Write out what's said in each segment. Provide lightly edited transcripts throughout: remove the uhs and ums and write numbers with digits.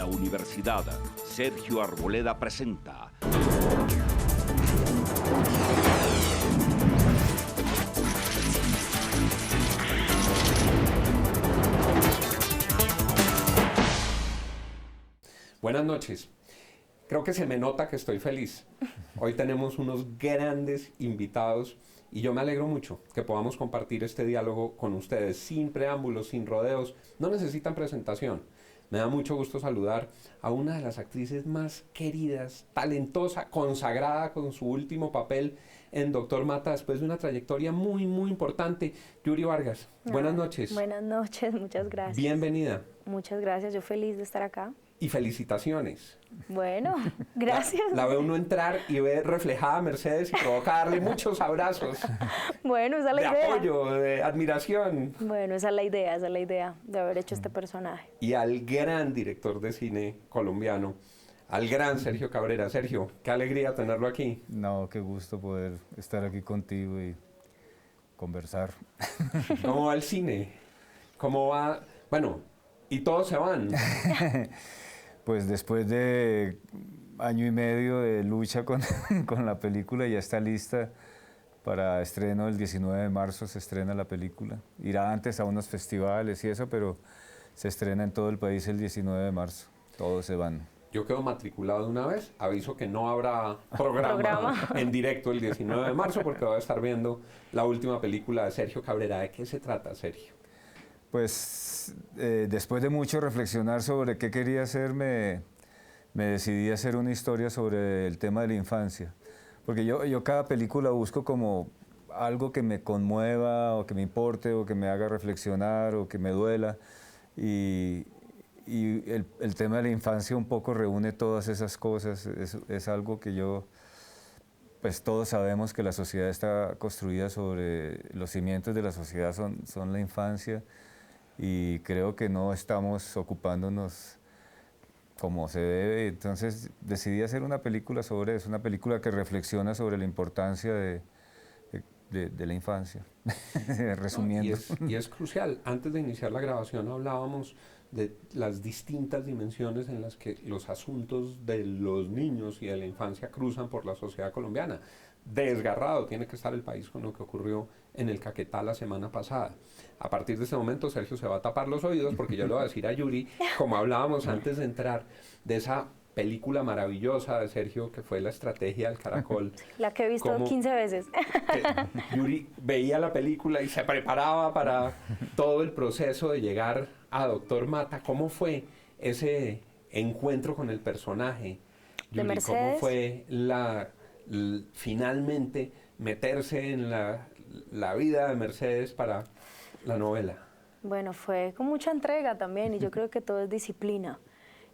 la universidad, Sergio Arboleda presenta. Buenas noches. Creo que se me nota que estoy feliz. Hoy tenemos unos grandes invitados y yo me alegro mucho que podamos compartir este diálogo con ustedes sin preámbulos, sin rodeos. No necesitan presentación. Me da mucho gusto saludar a una de las actrices más queridas, talentosa, consagrada con su último papel en Doctor Mata, después de una trayectoria muy importante. Yuri Vargas, buenas noches. Buenas noches, muchas gracias. Bienvenida. Muchas gracias, yo feliz de estar acá. Y felicitaciones. Bueno, gracias. La ve uno entrar y ve reflejada a Mercedes y provoca darle muchos abrazos. Bueno, esa es la idea. De apoyo, de admiración. Bueno, esa es la idea de haber hecho este personaje. Y al gran director de cine colombiano, al gran Sergio Cabrera. Sergio, qué alegría tenerlo aquí. No, qué gusto poder estar aquí contigo y conversar. ¿Cómo va el cine? ¿Cómo va? Bueno, y todos se van. Pues después de año y medio de lucha con la película, ya está lista para estreno el 19 de marzo, se estrena la película. Irá antes a unos festivales y eso, pero se estrena en todo el país el 19 de marzo. Todos se van. Yo quedo matriculado de una vez, aviso que no habrá programa en directo el 19 de marzo porque voy a estar viendo la última película de Sergio Cabrera. ¿De qué se trata, Sergio? Pues después de mucho reflexionar sobre qué quería hacer, me decidí a hacer una historia sobre el tema de la infancia. Porque yo cada película busco como algo que me conmueva, o que me importe, o que me haga reflexionar, o que me duela. Y el tema de la infancia un poco reúne todas esas cosas. Es algo que pues todos sabemos que la sociedad está construida sobre, los cimientos de la sociedad son la infancia. Y creo que no estamos ocupándonos como se debe. Entonces decidí hacer una película sobre eso, una película que reflexiona sobre la importancia de la infancia, resumiendo. Y es crucial. Antes de iniciar la grabación hablábamos de las distintas dimensiones en las que los asuntos de los niños y de la infancia cruzan por la sociedad colombiana. Desgarrado tiene que estar el país con lo que ocurrió en el Caquetá la semana pasada. A partir de este momento Sergio se va a tapar los oídos porque yo le voy a decir a Yuri, como hablábamos antes de entrar, de esa película maravillosa de Sergio que fue La Estrategia del Caracol. La que he visto 15 veces. Yuri veía la película y se preparaba para todo el proceso de llegar a Doctor Mata. ¿Cómo fue ese encuentro con el personaje, Yuri? De Mercedes. ¿Cómo fue finalmente meterse en la vida de Mercedes para la novela? Bueno, fue con mucha entrega también y yo creo que todo es disciplina.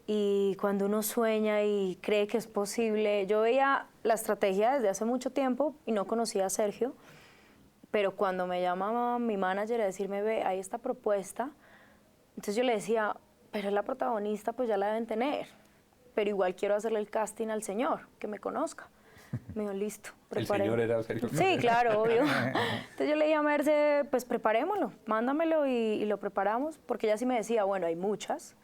Y cuando uno sueña y cree que es posible, yo veía La Estrategia desde hace mucho tiempo y no conocía a Sergio, pero cuando me llamaba mi manager a decirme, ve, hay esta propuesta, entonces yo le decía, pero es la protagonista, pues ya la deben tener, pero igual quiero hacerle el casting al señor, que me conozca. Me dijo, listo, preparé. ¿El señor era Sergio? Sí, claro, obvio. Entonces yo le dije a Merce, pues preparémoslo, mándamelo y lo preparamos, porque ella sí me decía, bueno, hay muchas,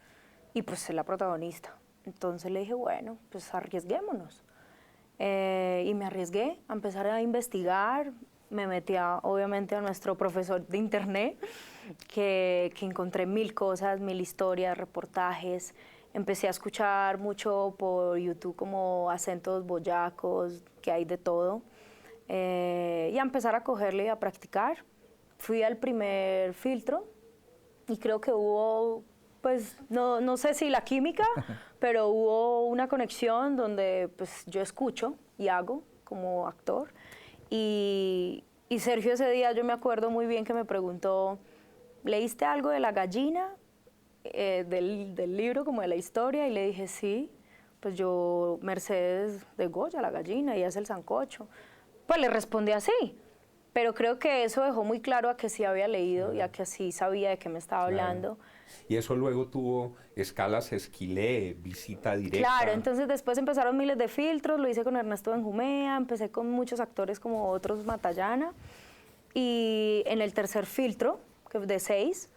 y pues es la protagonista. Entonces le dije, bueno, pues arriesguémonos. Y me arriesgué a empezar a investigar, me metí obviamente a nuestro profesor de internet, que encontré 1000 cosas, 1000 historias, reportajes. Empecé a escuchar mucho por YouTube como acentos boyacos, que hay de todo, y a empezar a cogerle y a practicar. Fui al primer filtro y creo que hubo, pues no sé si la química, pero hubo una conexión donde pues yo escucho y hago como actor. Y Sergio ese día yo me acuerdo muy bien que me preguntó, ¿leíste algo de la gallina? Del libro, como de la historia, y le dije, sí, pues yo, Mercedes de Goya, la gallina, y es el sancocho. Pues le respondí así, pero creo que eso dejó muy claro a que sí había leído y a que sí sabía de qué me estaba hablando. Y eso luego tuvo escalas Esquilé, visita directa. Claro, entonces después empezaron miles de filtros, lo hice con Ernesto Benjumea, empecé con muchos actores como otros Matallana, y en el tercer filtro, que de 6,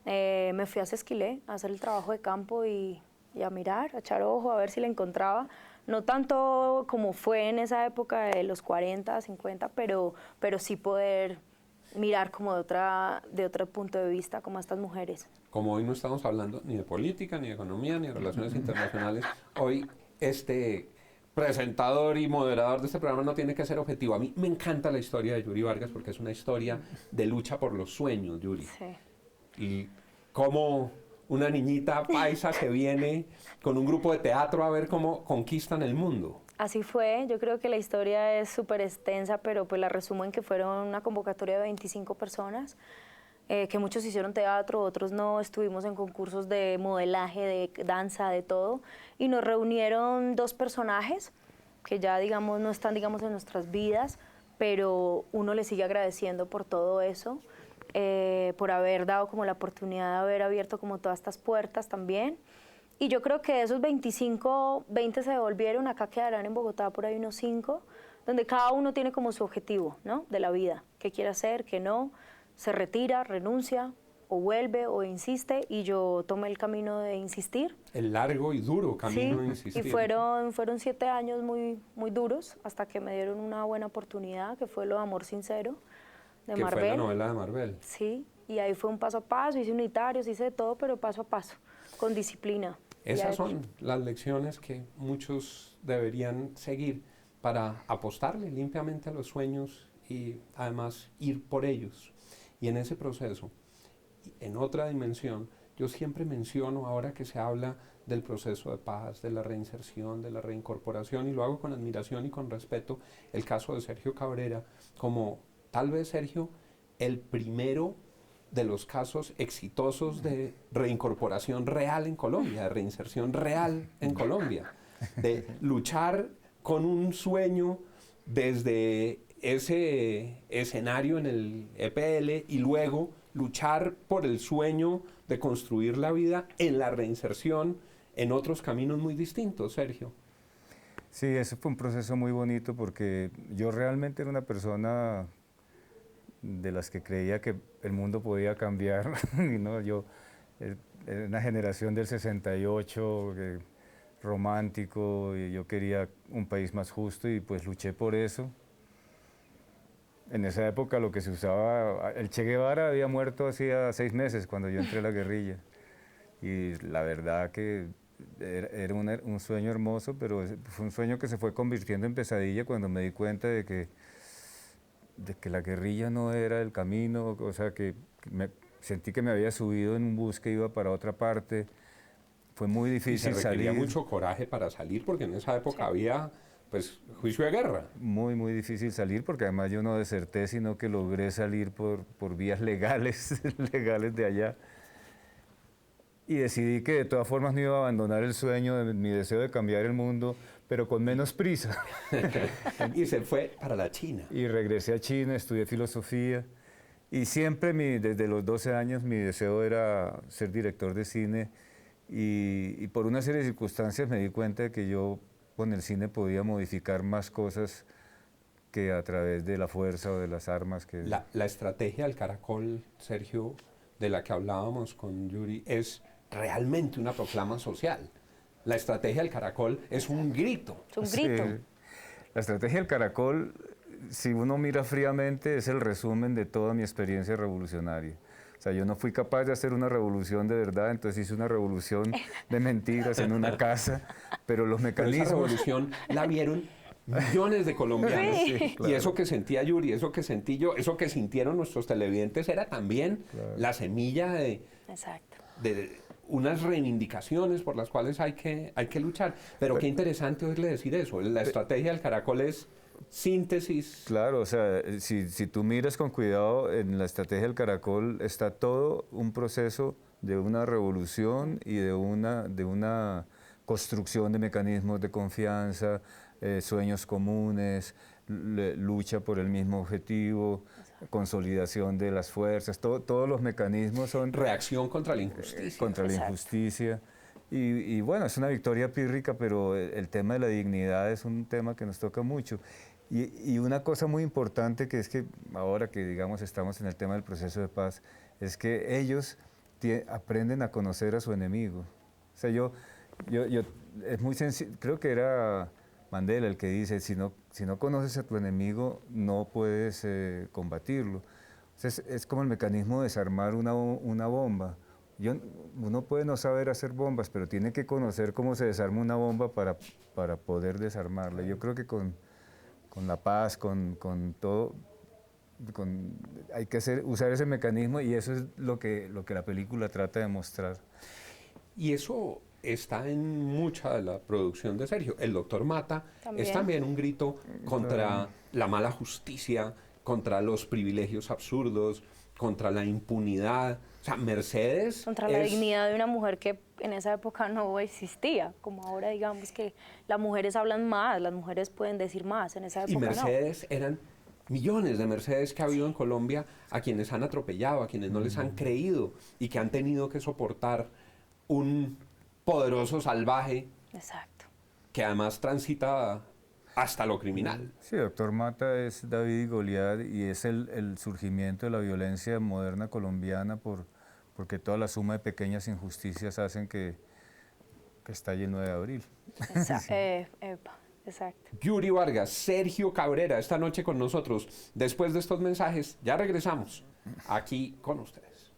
me fui a Sesquilé a hacer el trabajo de campo y y a mirar, a echar ojo, a ver si la encontraba. No tanto como fue en esa época de los 40, 50, pero sí poder mirar como de otro punto de vista como a estas mujeres. Como hoy no estamos hablando ni de política, ni de economía, ni de relaciones internacionales, hoy este presentador y moderador de este programa no tiene que ser objetivo. A mí me encanta la historia de Yuri Vargas porque es una historia de lucha por los sueños, Yuri. Sí. Y cómo una niñita paisa que viene con un grupo de teatro a ver cómo conquistan el mundo. Así fue, yo creo que la historia es súper extensa, pero pues la resumo en que fueron una convocatoria de 25 personas, que muchos hicieron teatro, otros no, estuvimos en concursos de modelaje, de danza, de todo, y nos reunieron 2 personajes que ya digamos no están digamos en nuestras vidas, pero uno le sigue agradeciendo por todo eso, por haber dado como la oportunidad de haber abierto como todas estas puertas también. Y yo creo que de esos 25, 20 se devolvieron, acá quedarán en Bogotá por ahí unos 5, donde cada uno tiene como su objetivo, ¿no? De la vida, qué quiere hacer, qué no, se retira, renuncia, o vuelve, o insiste, y yo tomé el camino de insistir. El largo y duro camino Sí, de insistir. y fueron 7 años muy, muy duros, hasta que me dieron una buena oportunidad, que fue Lo de Amor Sincero, de que Marvel. fue la novela de Marvel. Sí, y ahí fue un paso a paso, hice unitarios, hice de todo, pero paso a paso, con disciplina. Esas son las lecciones que muchos deberían seguir para apostarle limpiamente a los sueños y además ir por ellos. Y en ese proceso, en otra dimensión, yo siempre menciono, ahora que se habla del proceso de paz, de la reinserción, de la reincorporación, y lo hago con admiración y con respeto, el caso de Sergio Cabrera, como tal vez Sergio, el primero de los casos exitosos de reincorporación real en Colombia, de reinserción real en Colombia, de luchar con un sueño desde ese escenario en el EPL y luego luchar por el sueño de construir la vida en la reinserción en otros caminos muy distintos, Sergio. Sí, ese fue un proceso muy bonito porque yo realmente era una persona de las que creía que el mundo podía cambiar. Y no, yo era una generación del 68, romántico, y yo quería un país más justo y pues luché por eso. En esa época lo que se usaba, el Che Guevara había muerto hacía 6 meses cuando yo entré a la guerrilla. Y la verdad que era un sueño hermoso, pero fue un sueño que se fue convirtiendo en pesadilla cuando me di cuenta de que la guerrilla no era el camino, o sea, que sentí que me había subido en un bus que iba para otra parte. Fue muy difícil salir. Requería mucho coraje para salir, porque en esa época había, pues, juicio de guerra. Muy, muy difícil salir, porque además yo no deserté, sino que logré salir por vías legales, legales de allá. Y decidí que de todas formas no iba a abandonar el sueño de mi deseo de cambiar el mundo, pero con menos prisa. Y se fue para la China. Y regresé a China, estudié filosofía. Y siempre, desde los 12 años, mi deseo era ser director de cine. Y por una serie de circunstancias me di cuenta de que yo con el cine podía modificar más cosas que a través de la fuerza o de las armas. La estrategia del caracol, Sergio, de la que hablábamos con Yuri, es realmente una proclama social. La estrategia del caracol es un grito. Es un grito. Sí. La estrategia del caracol, si uno mira fríamente, es el resumen de toda mi experiencia revolucionaria. O sea, yo no fui capaz de hacer una revolución de verdad, entonces hice una revolución de mentiras en una casa, pero los mecanismos... Pero esa revolución la vieron millones de colombianos. Sí. Y eso que sentía Yuri, eso que sentí yo, eso que sintieron nuestros televidentes era también la semilla Exacto. de unas reivindicaciones por las cuales hay que luchar. Pero qué interesante oírle decir eso. La estrategia del caracol es síntesis. Claro, o sea, si tú miras con cuidado, en la estrategia del caracol está todo un proceso de una revolución y de una construcción de mecanismos de confianza, sueños comunes, lucha por el mismo objetivo, consolidación de las fuerzas, todos los mecanismos son... Reacción contra la injusticia. Contra la injusticia. Y bueno, es una victoria pírrica, pero el tema de la dignidad es un tema que nos toca mucho. Y una cosa muy importante que es que ahora que digamos estamos en el tema del proceso de paz, es que ellos aprenden a conocer a su enemigo. O sea, yo Es muy sencillo, creo que era Mandela el que dice, si no conoces a tu enemigo, no puedes combatirlo. Entonces, es como el mecanismo de desarmar una bomba. Uno puede no saber hacer bombas, pero tiene que conocer cómo se desarma una bomba para poder desarmarla. Yo creo que con la paz, con todo, hay que usar ese mecanismo, y eso es lo que la película trata de mostrar. Y eso está en mucha de la producción de Sergio. El Doctor Mata es también un grito contra la mala justicia, contra los privilegios absurdos, contra la impunidad. O sea, Mercedes contra la dignidad de una mujer que en esa época no existía, como ahora digamos que las mujeres hablan más, las mujeres pueden decir más, en esa época y Mercedes eran millones de Mercedes que ha habido en Colombia a quienes han atropellado, a quienes no les han creído y que han tenido que soportar un poderoso salvaje. Exacto. Que además transita hasta lo criminal. Sí, Doctor Mata es David y Goliat, y es el surgimiento de la violencia moderna colombiana porque toda la suma de pequeñas injusticias hacen que estalle el 9 de abril. Exacto. Yuri Vargas, Sergio Cabrera, esta noche con nosotros. Después de estos mensajes, ya regresamos aquí con ustedes.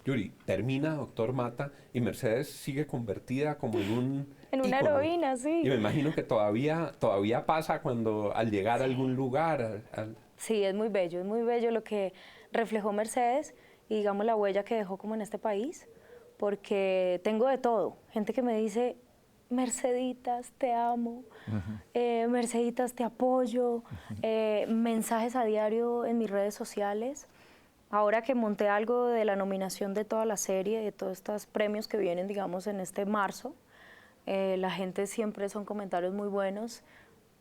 Yuri, termina Doctor Mata y Mercedes sigue convertida como en un en una ícono. heroína, sí. Y me imagino que todavía pasa cuando al llegar a algún lugar. Sí, es muy bello lo que reflejó Mercedes y digamos la huella que dejó como en este país, porque tengo de todo. Gente que me dice, Merceditas, te amo, Merceditas, te apoyo, mensajes a diario en mis redes sociales. Ahora que monté algo de la nominación de toda la serie, de todos estos premios que vienen, digamos, en este marzo, la gente siempre son comentarios muy buenos,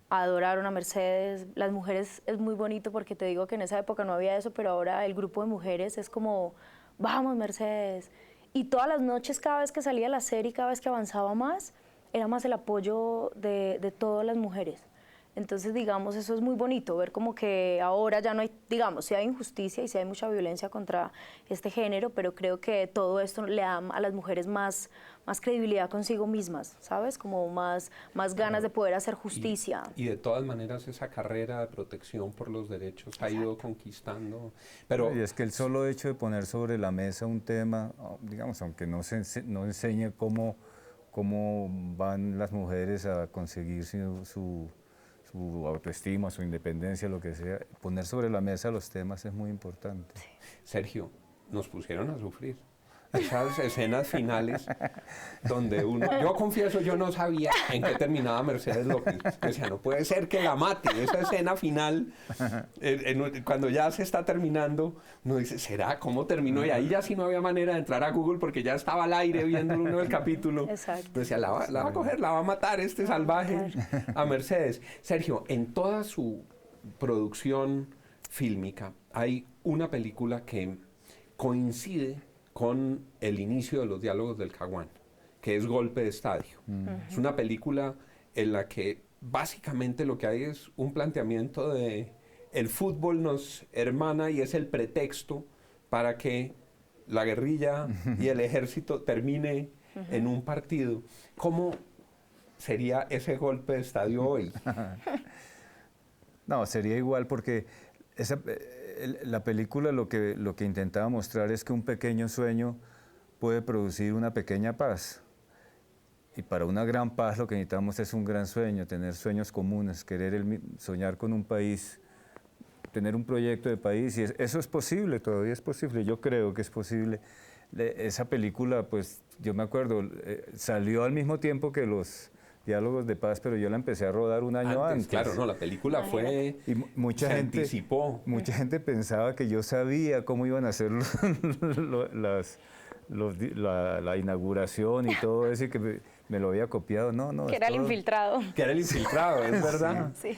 adoraron a Mercedes, las mujeres es muy bonito porque te digo que en esa época no había eso, pero ahora el grupo de mujeres es como, vamos Mercedes, y todas las noches cada vez que salía la serie, cada vez que avanzaba más, era más el apoyo de todas las mujeres. Entonces, digamos, eso es muy bonito, ver como que ahora ya no hay, digamos, sí hay injusticia y sí hay mucha violencia contra este género, pero creo que todo esto le da a las mujeres más credibilidad consigo mismas, ¿sabes? Como más ganas de poder hacer justicia. Y de todas maneras esa carrera de protección por los derechos ha ido conquistando. Pero, y es que el solo hecho de poner sobre la mesa un tema, digamos, aunque no enseñe cómo van las mujeres a conseguir su autoestima, su independencia, lo que sea, poner sobre la mesa los temas es muy importante. Sí. Sergio, nos pusieron a sufrir. Esas escenas finales donde yo confieso, yo no sabía en qué terminaba Mercedes López. O sea, no puede ser que la mate. Esa escena final, cuando ya se está terminando, uno dice, ¿será? ¿Cómo terminó? Y ahí ya sí no había manera de entrar a Google porque ya estaba al aire viendo uno del capítulo. Exacto. Decía, la va a coger, la va a matar este salvaje a Mercedes. Sergio, en toda su producción fílmica hay una película que coincide con el inicio de los diálogos del Caguán, que es Golpe de Estadio. Es una película en la que básicamente lo que hay es un planteamiento de el fútbol nos hermana y es el pretexto para que la guerrilla y el ejército termine en un partido. ¿Cómo sería ese golpe de estadio hoy? No, sería igual porque la película lo que intentaba mostrar es que un pequeño sueño puede producir una pequeña paz. Y para una gran paz lo que necesitamos es un gran sueño, tener sueños comunes, soñar con un país, tener un proyecto de país. Y eso es posible, todavía es posible, yo creo que es posible. Esa película, pues yo me acuerdo, salió al mismo tiempo que los diálogos de paz, pero yo la empecé a rodar un año antes. Claro, no, la película fue... Y mucha gente anticipó. Mucha gente pensaba que yo sabía cómo iban a hacer la inauguración y todo eso, me lo había copiado. No, no. Que era el infiltrado. Que era el infiltrado, es verdad. Sí.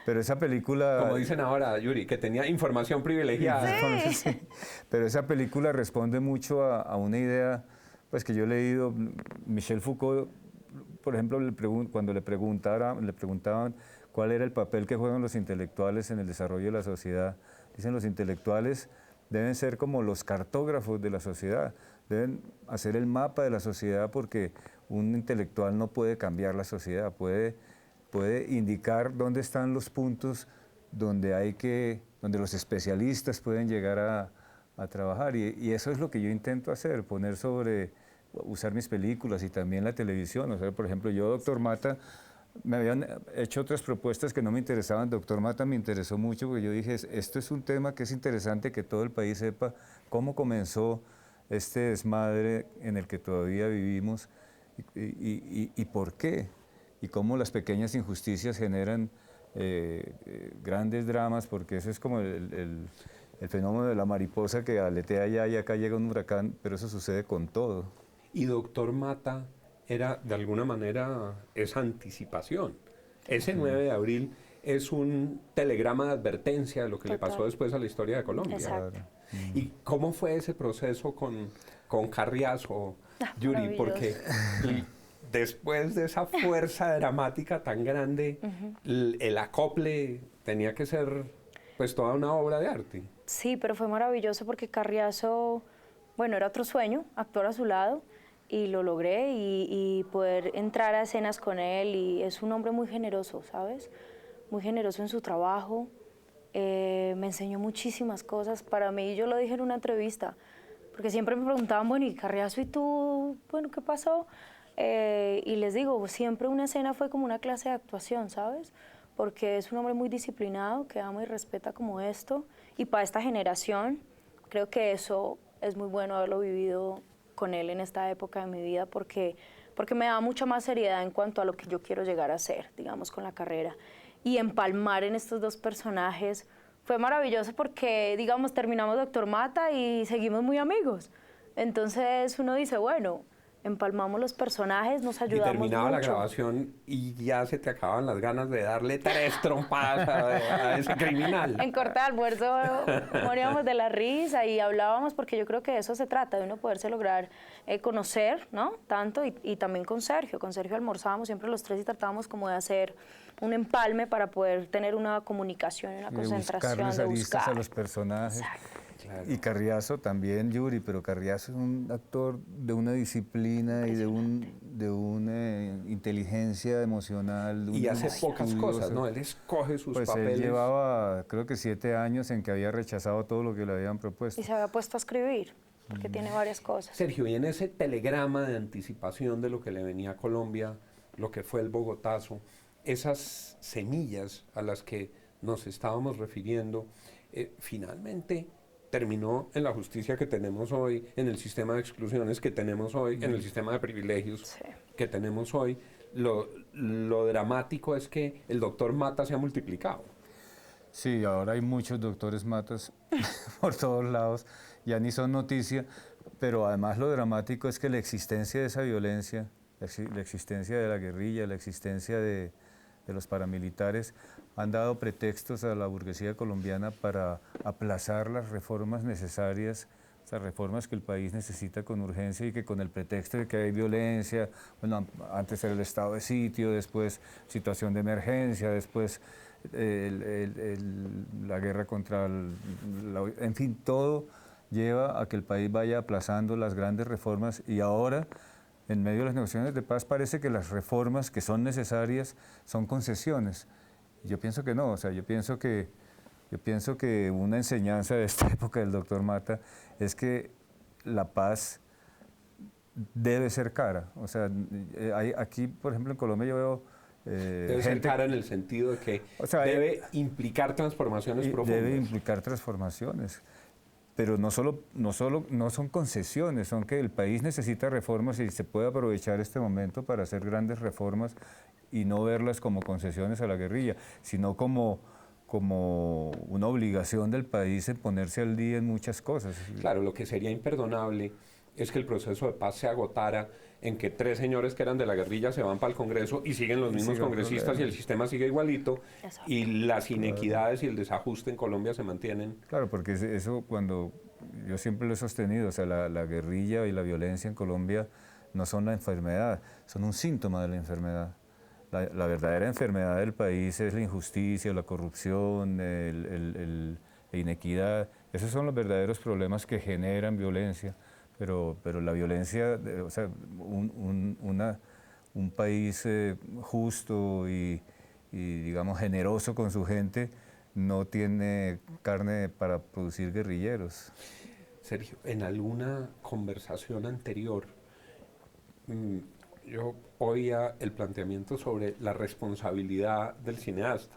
Pero esa película... Como dicen ahora, Yuri, que tenía información privilegiada. Sí. Pero esa película responde mucho a una idea pues, que yo he leído. Michel Foucault, por ejemplo, cuando le preguntaban cuál era el papel que juegan los intelectuales en el desarrollo de la sociedad, dicen los intelectuales deben ser como los cartógrafos de la sociedad, deben hacer el mapa de la sociedad porque un intelectual no puede cambiar la sociedad, puede indicar dónde están los puntos donde los especialistas pueden llegar a trabajar. Y eso es lo que yo intento hacer, usar mis películas y también la televisión. O sea, por ejemplo, yo, Doctor Mata, me habían hecho otras propuestas que no me interesaban. Doctor Mata me interesó mucho porque yo dije, esto es un tema que es interesante que todo el país sepa cómo comenzó este desmadre en el que todavía vivimos y por qué. Y cómo las pequeñas injusticias generan grandes dramas, porque eso es como el fenómeno de la mariposa que aletea allá y acá llega un huracán, pero eso sucede con todo. Y Doctor Mata era, de alguna manera, esa anticipación. Ese 9 de abril es un telegrama de advertencia de lo que le pasó después a la historia de Colombia. Exacto. ¿Y cómo fue ese proceso con Carriazo, Yuri? Porque después de esa fuerza dramática tan grande, el acople tenía que ser pues toda una obra de arte. Sí, pero fue maravilloso porque Carriazo, bueno, era otro sueño, actuar a su lado, y lo logré y poder entrar a escenas con él, y es un hombre muy generoso, ¿sabes? Muy generoso en su trabajo, me enseñó muchísimas cosas. Para mí, yo lo dije en una entrevista, porque siempre me preguntaban, bueno, ¿y Carriazo y tú? Bueno, ¿qué pasó? Y les digo, siempre una escena fue como una clase de actuación, ¿sabes? Porque es un hombre muy disciplinado, que ama y respeta como esto, y para esta generación creo que eso es muy bueno haberlo vivido con él en esta época de mi vida, porque me da mucha más seriedad en cuanto a lo que yo quiero llegar a ser, digamos, con la carrera. Y empalmar en estos dos personajes fue maravilloso porque, digamos, terminamos Doctor Mata y seguimos muy amigos. Entonces uno dice, bueno, empalmamos los personajes, nos ayudamos mucho. Y terminaba la grabación y ya se te acababan las ganas de darle 3 trompadas a ese criminal. En corta de almuerzo moríamos de la risa y hablábamos, porque yo creo que de eso se trata, de uno poderse lograr conocer, ¿no? Tanto, y también con Sergio. Con Sergio almorzábamos siempre los 3 y tratábamos como de hacer un empalme para poder tener una comunicación, una concentración, de buscar a los personajes. Exacto. Claro. Y Carriazo también, Yuri, pero Carriazo es un actor de una disciplina y de una inteligencia emocional. Y hace pocas cosas, ¿no? Él escoge sus papeles. Él llevaba, creo que 7 años en que había rechazado todo lo que le habían propuesto. Y se había puesto a escribir, porque tiene varias cosas. Sergio, y en ese telegrama de anticipación de lo que le venía a Colombia, lo que fue el Bogotazo, esas semillas a las que nos estábamos refiriendo, finalmente terminó en la justicia que tenemos hoy, en el sistema de exclusiones que tenemos hoy, en el sistema de privilegios que tenemos hoy. Lo dramático es que el doctor Mata se ha multiplicado. Sí, ahora hay muchos doctores Matas por todos lados, ya ni son noticia, pero además lo dramático es que la existencia de esa violencia, la existencia de la guerrilla, la existencia de los paramilitares, han dado pretextos a la burguesía colombiana para aplazar las reformas necesarias, esas reformas que el país necesita con urgencia y que con el pretexto de que hay violencia, bueno, antes era el estado de sitio, después situación de emergencia, después la guerra contra en fin, todo lleva a que el país vaya aplazando las grandes reformas y ahora, en medio de las negociaciones de paz, parece que las reformas que son necesarias son concesiones. Yo pienso que no, o sea, yo pienso que una enseñanza de esta época del doctor Mata es que la paz debe ser cara. O sea, aquí, por ejemplo, en Colombia yo veo debe ser cara en el sentido de que debe implicar transformaciones profundas. Debe implicar transformaciones. Pero no son concesiones, son que el país necesita reformas y se puede aprovechar este momento para hacer grandes reformas y no verlas como concesiones a la guerrilla, sino como una obligación del país en ponerse al día en muchas cosas. Claro, lo que sería imperdonable es que el proceso de paz se agotara en que 3 señores que eran de la guerrilla se van para el Congreso y siguen los mismos sigue el congresistas y problema. el sistema sigue igualito, Exacto. y las inequidades y el desajuste en Colombia se mantienen. Claro, porque eso cuando yo siempre lo he sostenido, o sea, la guerrilla y la violencia en Colombia no son la enfermedad, son un síntoma de la enfermedad. La verdadera enfermedad del país es la injusticia, la corrupción, la inequidad. Esos son los verdaderos problemas que generan violencia, pero la violencia, o sea, un país justo y, digamos, generoso con su gente no tiene carne para producir guerrilleros. Sergio, en alguna conversación anterior, yo oía el planteamiento sobre la responsabilidad del cineasta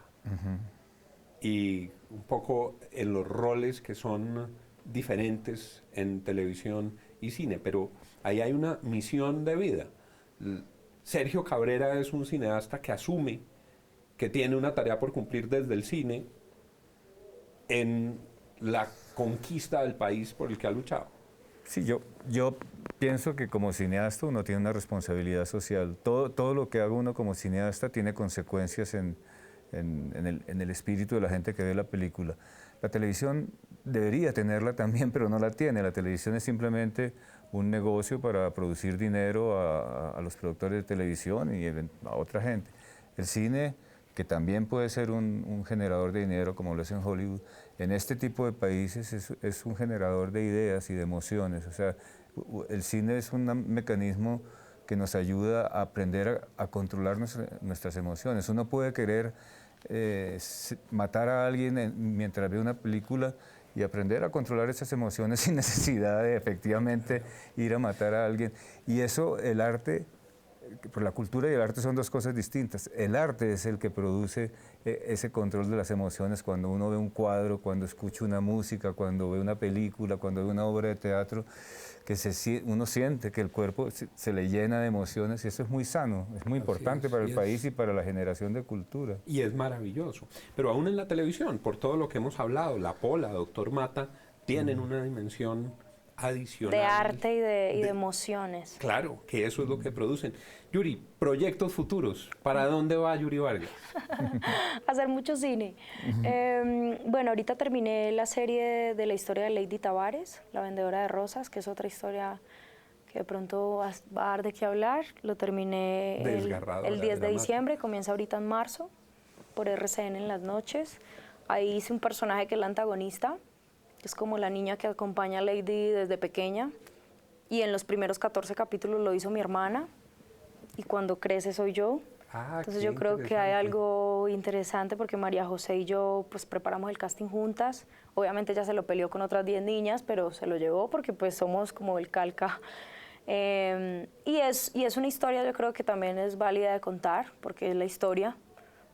y un poco en los roles que son diferentes en televisión y cine, pero ahí hay una misión de vida. Sergio Cabrera es un cineasta que asume que tiene una tarea por cumplir desde el cine en la conquista del país por el que ha luchado. Sí, yo pienso que como cineasta uno tiene una responsabilidad social. Todo lo que haga uno como cineasta tiene consecuencias en el espíritu de la gente que ve la película. La televisión debería tenerla también, pero no la tiene. La televisión es simplemente un negocio para producir dinero a los productores de televisión y a otra gente. El cine, que también puede ser un generador de dinero, como lo es en Hollywood, en este tipo de países es un generador de ideas y de emociones. O sea, el cine es un mecanismo que nos ayuda a aprender a controlar nuestras emociones. Uno puede querer matar a alguien mientras ve una película y aprender a controlar esas emociones sin necesidad de efectivamente ir a matar a alguien. Y eso, el arte, por la cultura y el arte son dos cosas distintas. El arte es el que produce ese control de las emociones cuando uno ve un cuadro, cuando escucha una música, cuando ve una película, cuando ve una obra de teatro, que uno siente que el cuerpo se le llena de emociones y eso es muy sano, es muy importante para el país y para la generación de cultura. Y es maravilloso. Pero aún en la televisión, por todo lo que hemos hablado, La Pola, Doctor Mata, tienen una dimensión adicional. De arte y de emociones. Claro, que eso es lo que producen. Yuri, proyectos futuros. ¿Para dónde va Yuri Vargas? Hacer mucho cine. Bueno, ahorita terminé la serie de la historia de Lady Tavares, La vendedora de rosas, que es otra historia que de pronto va a dar de qué hablar. Lo terminé el 10 de diciembre, comienza ahorita en marzo, por RCN en las noches. Ahí hice un personaje que es la antagonista, que es como la niña que acompaña a Lady desde pequeña. Y en los primeros 14 capítulos lo hizo mi hermana, y cuando crece soy yo. Entonces yo creo que hay algo interesante porque María José y yo pues preparamos el casting juntas. Obviamente ella se lo peleó con otras 10 niñas, pero se lo llevó porque pues somos como el calca. Y es una historia, yo creo que también es válida de contar, porque la historia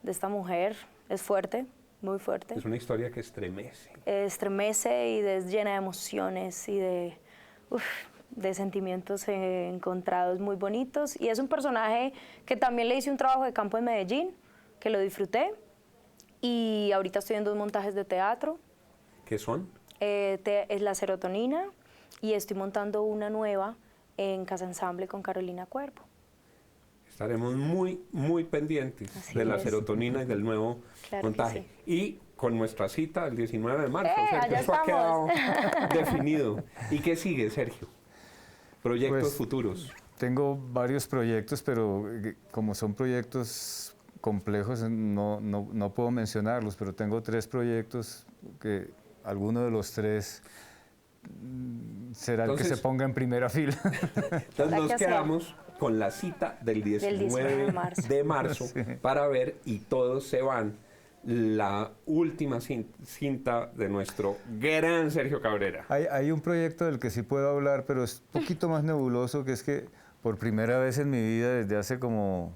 de esta mujer es fuerte, muy fuerte. Es una historia que estremece. Estremece y es llena de emociones y de sentimientos encontrados muy bonitos. Y es un personaje que también le hice un trabajo de campo en Medellín, que lo disfruté. Y ahorita estoy en 2 montajes de teatro. ¿Qué son? Es La Serotonina, y estoy montando una nueva en Casa Ensamble con Carolina Cuervo. Estaremos muy, muy pendientes de La Serotonina y del nuevo montaje. Sí. Y con nuestra cita el 19 de marzo, Sergio, eso ha quedado definido. ¿Y qué sigue, Sergio? Proyectos pues, futuros. Tengo varios proyectos, pero como son proyectos complejos no puedo mencionarlos, pero tengo 3 proyectos que alguno de los 3 será el que se ponga en primera fila. Entonces nos quedamos con la cita del 19 de marzo sí, para ver Y todos se van, la última cinta de nuestro gran Sergio Cabrera. Hay un proyecto del que sí puedo hablar, pero es un poquito más nebuloso, que es que por primera vez en mi vida, desde hace como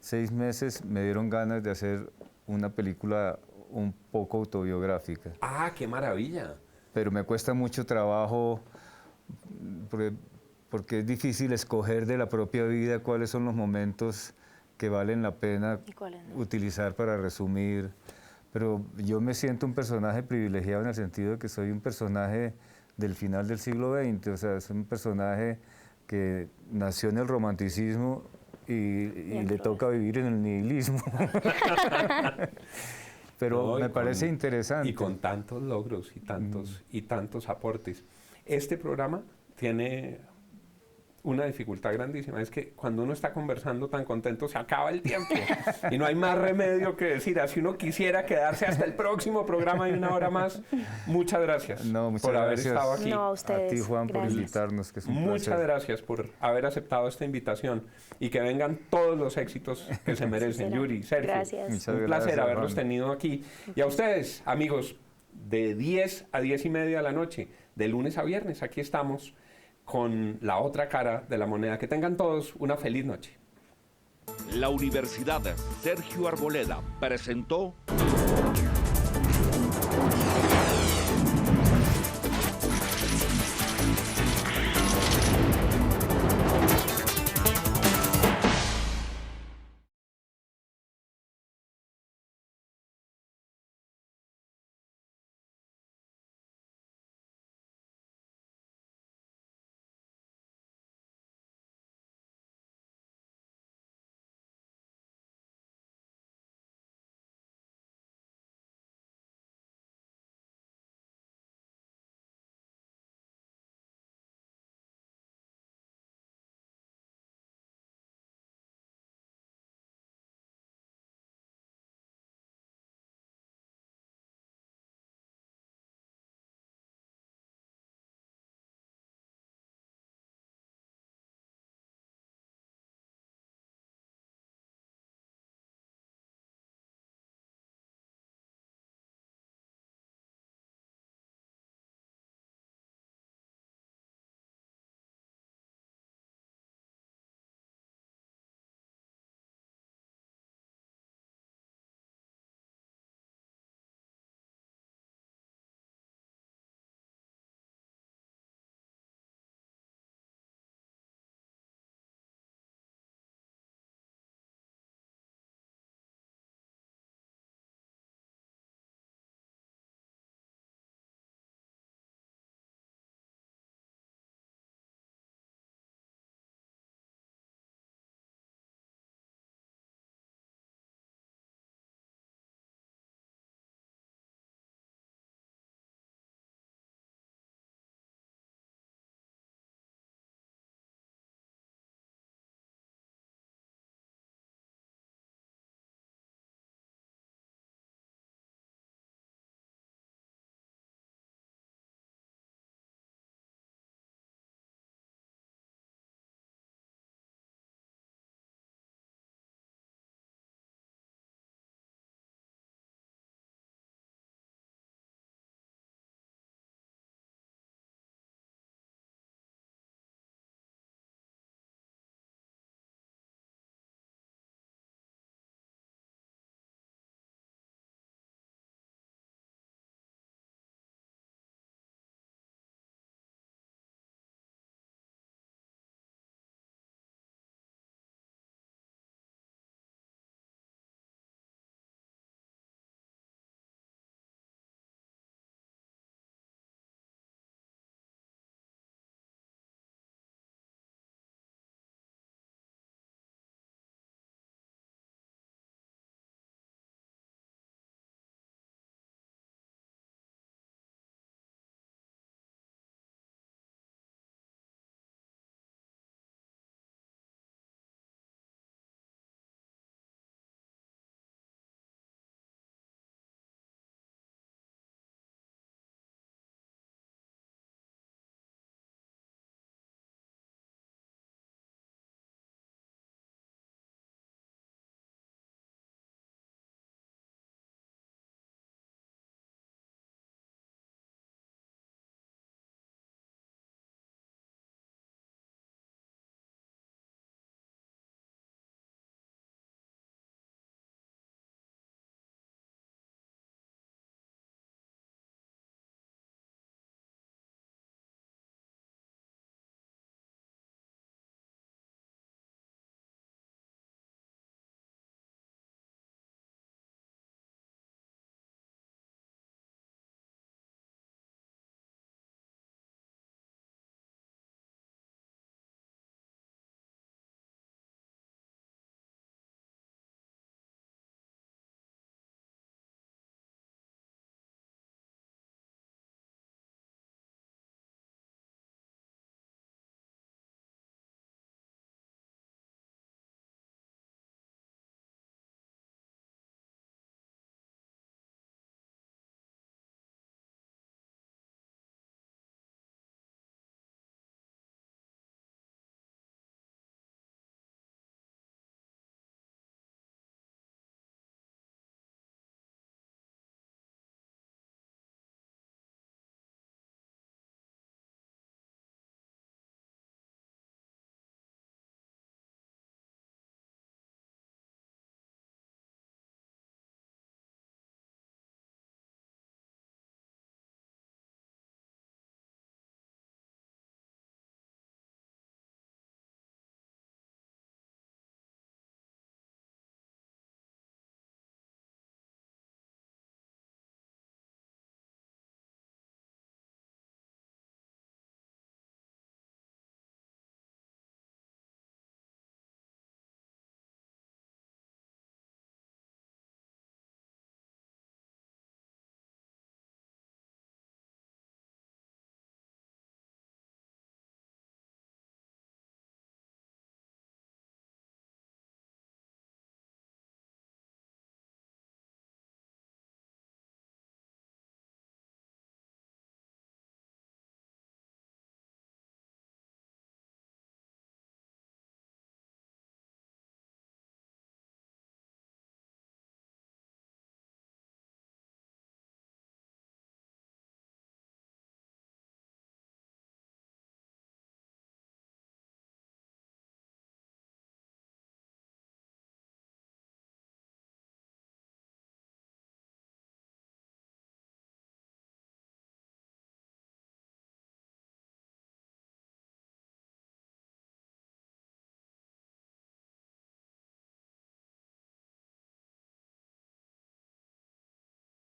6 meses, me dieron ganas de hacer una película un poco autobiográfica. ¡Ah, qué maravilla! Pero me cuesta mucho trabajo porque es difícil escoger de la propia vida cuáles son los momentos que valen la pena utilizar para resumir. Pero yo me siento un personaje privilegiado en el sentido de que soy un personaje del final del siglo XX, o sea, es un personaje que nació en el romanticismo y le toca vivir en el nihilismo. Pero No, me parece interesante. Y con tantos logros y tantos aportes. Este programa tiene una dificultad grandísima, es que cuando uno está conversando tan contento se acaba el tiempo y no hay más remedio que decir, así uno quisiera quedarse hasta el próximo programa de 1 hora más. Muchas gracias por haber estado aquí. No, a ustedes. A ti, Juan, Gracias. por invitarnos, que es un Muchas placer. gracias por haber aceptado esta invitación y que vengan todos los éxitos que se merecen. será. Yuri, Sergio, Gracias. Muchas un placer gracias, haberlos Juan. tenido aquí. Y a ustedes, amigos, de 10 a 10 y media de la noche, de lunes a viernes, aquí estamos con la otra cara de la moneda. Que tengan todos una feliz noche. La Universidad Sergio Arboleda presentó